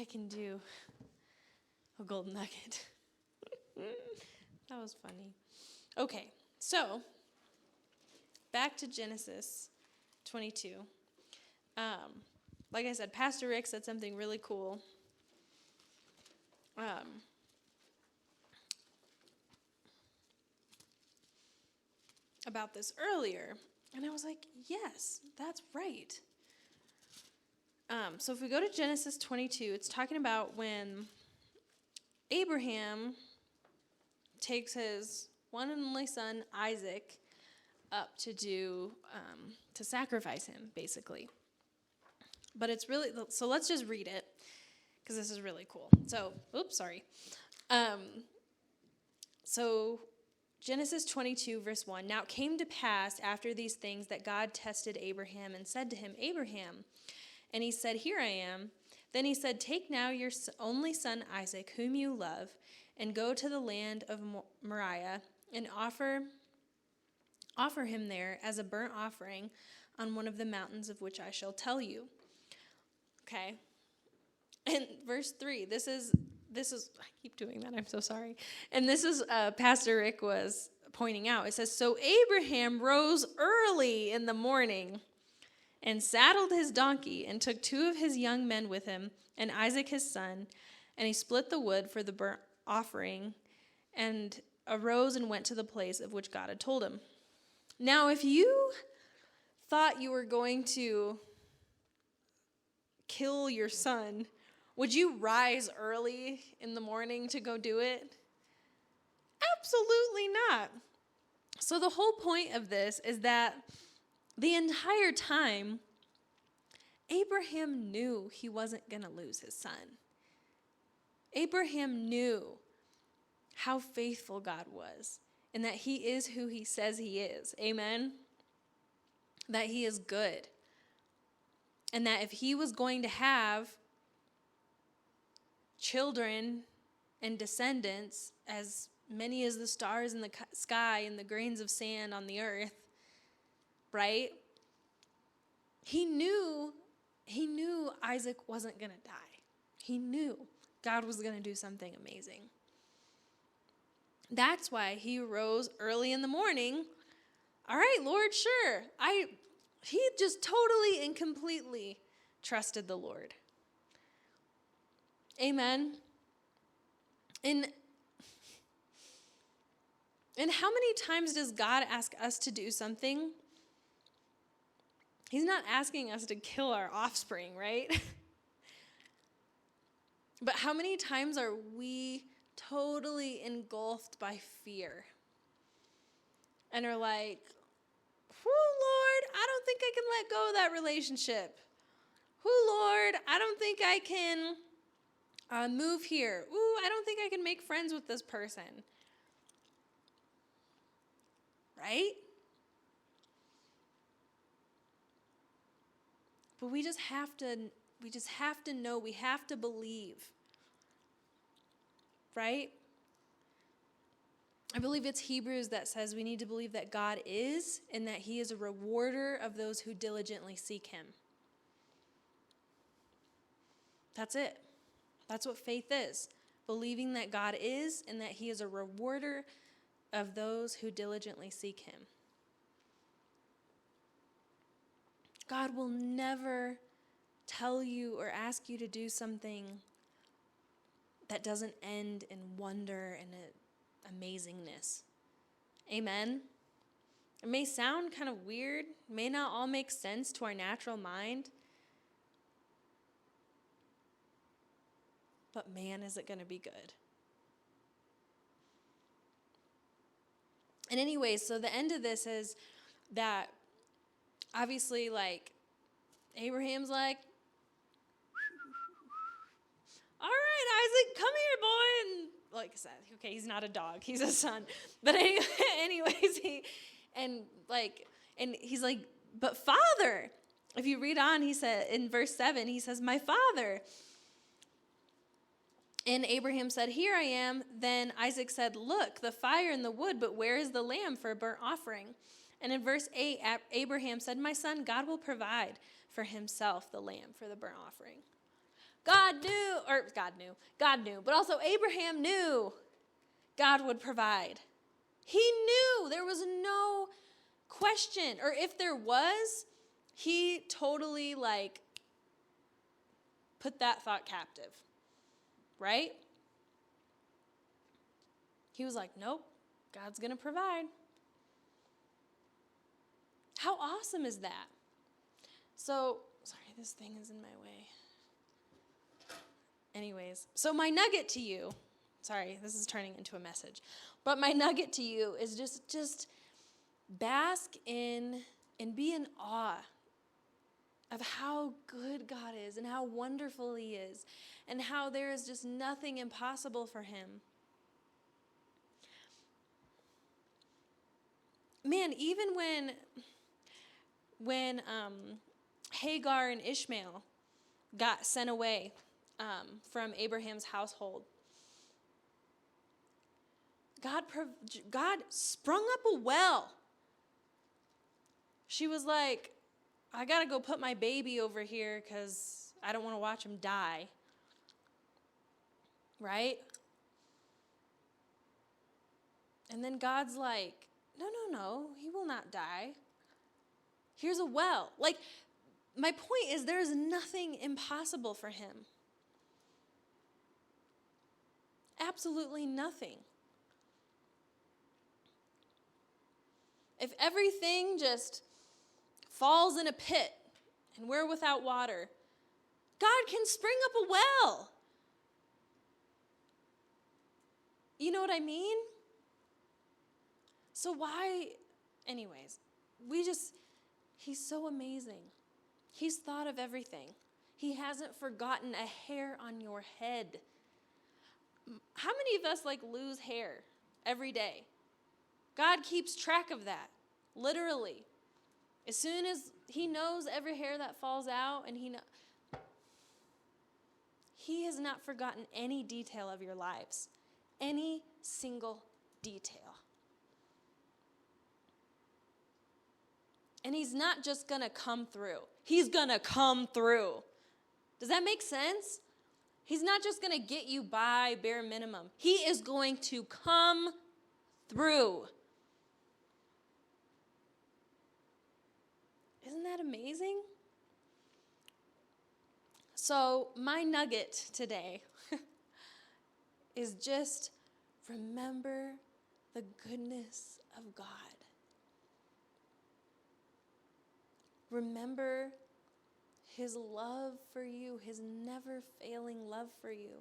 I can do a golden nugget. That was funny. Okay, so back to Genesis 22. Like I said, Pastor Rick said something really cool. About this earlier, and I was like, yes, that's right. So if we go to Genesis 22, it's talking about when Abraham takes his one and only son, Isaac, up to sacrifice him, basically. But it's really, so let's just read it, because this is really cool. So, So Genesis 22, verse 1, now it came to pass after these things that God tested Abraham and said to him, Abraham, and he said, here I am. Then he said, take now your only son Isaac, whom you love, and go to the land of Moriah and offer him there as a burnt offering on one of the mountains of which I shall tell you. Okay. And verse 3, this is, I keep doing that, I'm so sorry. And this is Pastor Rick was pointing out. It says, so Abraham rose early in the morning and saddled his donkey and took 2 of his young men with him and Isaac his son, and he split the wood for the burnt offering and arose and went to the place of which God had told him. Now, if you thought you were going to kill your son, would you rise early in the morning to go do it? Absolutely not. So the whole point of this is that the entire time, Abraham knew he wasn't going to lose his son. Abraham knew how faithful God was and that he is who he says he is. Amen? That he is good. And that if he was going to have children and descendants, as many as the stars in the sky and the grains of sand on the earth, right? He knew Isaac wasn't going to die. He knew God was going to do something amazing. That's why he rose early in the morning. All right, Lord, sure. He just totally and completely trusted the Lord. Amen. And how many times does God ask us to do something? He's not asking us to kill our offspring, right? But how many times are we totally engulfed by fear? And are like, whoo, Lord, I don't think I can let go of that relationship. Whoo, Lord, I don't think I can move here. Ooh, I don't think I can make friends with this person. Right? But we just have to know, we have to believe. Right? I believe it's Hebrews that says we need to believe that God is and that he is a rewarder of those who diligently seek him. That's it. That's what faith is. Believing that God is and that he is a rewarder of those who diligently seek him. God will never tell you or ask you to do something that doesn't end in wonder and amazingness. Amen? It may sound kind of weird, may not all make sense to our natural mind, but man, is it going to be good. And anyways, so the end of this is that obviously, like, Abraham's like, all right, Isaac, come here, boy. And like I said, okay, he's not a dog, he's a son. But anyways, he's like, but Father, if you read on, he said in verse 7, he says, my father. And Abraham said, here I am. Then Isaac said, look, the fire and the wood, but where is the lamb for a burnt offering? And in verse 8, Abraham said, my son, God will provide for himself the lamb for the burnt offering. God knew, but also Abraham knew God would provide. He knew. There was no question. Or if there was, he totally put that thought captive. Right? He was like, nope, God's going to provide. How awesome is that? So, sorry, this thing is in my way. Anyways, so my nugget to you, sorry, this is turning into a message, but my nugget to you is just bask in and be in awe of how good God is and how wonderful he is and how there is just nothing impossible for him. Man, even when Hagar and Ishmael got sent away from Abraham's household, God sprung up a well. She was like, I got to go put my baby over here because I don't want to watch him die. Right? And then God's like, no, he will not die. Here's a well. My point is there is nothing impossible for him. Absolutely nothing. If everything just falls in a pit and we're without water, God can spring up a well. You know what I mean? So why, anyways, he's so amazing. He's thought of everything. He hasn't forgotten a hair on your head. How many of us lose hair every day? God keeps track of that, literally. As soon as he knows every hair that falls out, and he has not forgotten any detail of your lives, any single detail. And he's not just going to come through. He's going to come through. Does that make sense? He's not just going to get you by bare minimum. He is going to come through. Isn't that amazing? So my nugget today is just remember the goodness of God. Remember his love for you, his never failing love for you.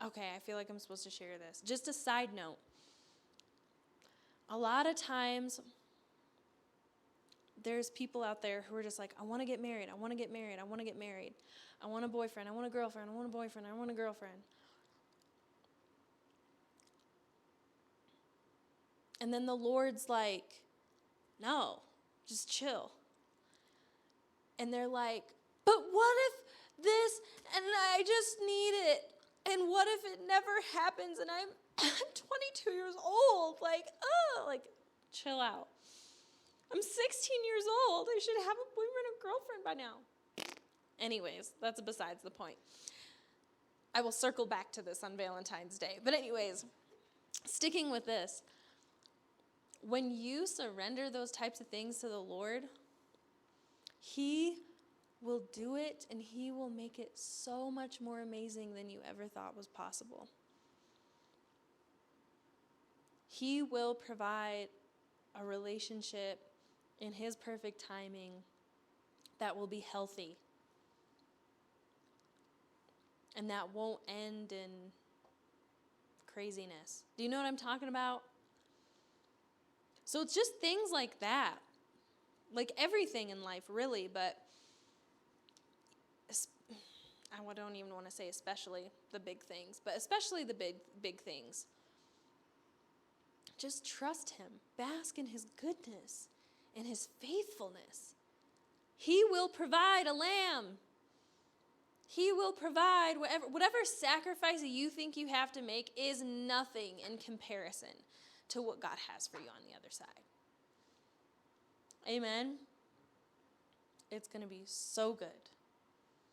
Okay, I feel like I'm supposed to share this. Just a side note. A lot of times, there's people out there who are just like, I want to get married, I want to get married, I want to get married. I want a boyfriend, I want a girlfriend, I want a boyfriend, I want a girlfriend. And then the Lord's like, no, just chill. And they're like, but what if this, and I just need it, and what if it never happens, and I'm 22 years old, chill out. I'm 16 years old, I should have a boyfriend or girlfriend by now. Anyways, that's besides the point. I will circle back to this on Valentine's Day. But anyways, sticking with this, when you surrender those types of things to the Lord, he will do it, and he will make it so much more amazing than you ever thought was possible. He will provide a relationship in his perfect timing that will be healthy and that won't end in craziness. Do you know what I'm talking about? So it's just things like that. Like everything in life, really, but I don't even want to say especially the big things, but especially the big things. Just trust him. Bask in his goodness and his faithfulness. He will provide a lamb. He will provide whatever sacrifice you think you have to make is nothing in comparison to what God has for you on the other side. Amen. It's going to be so good.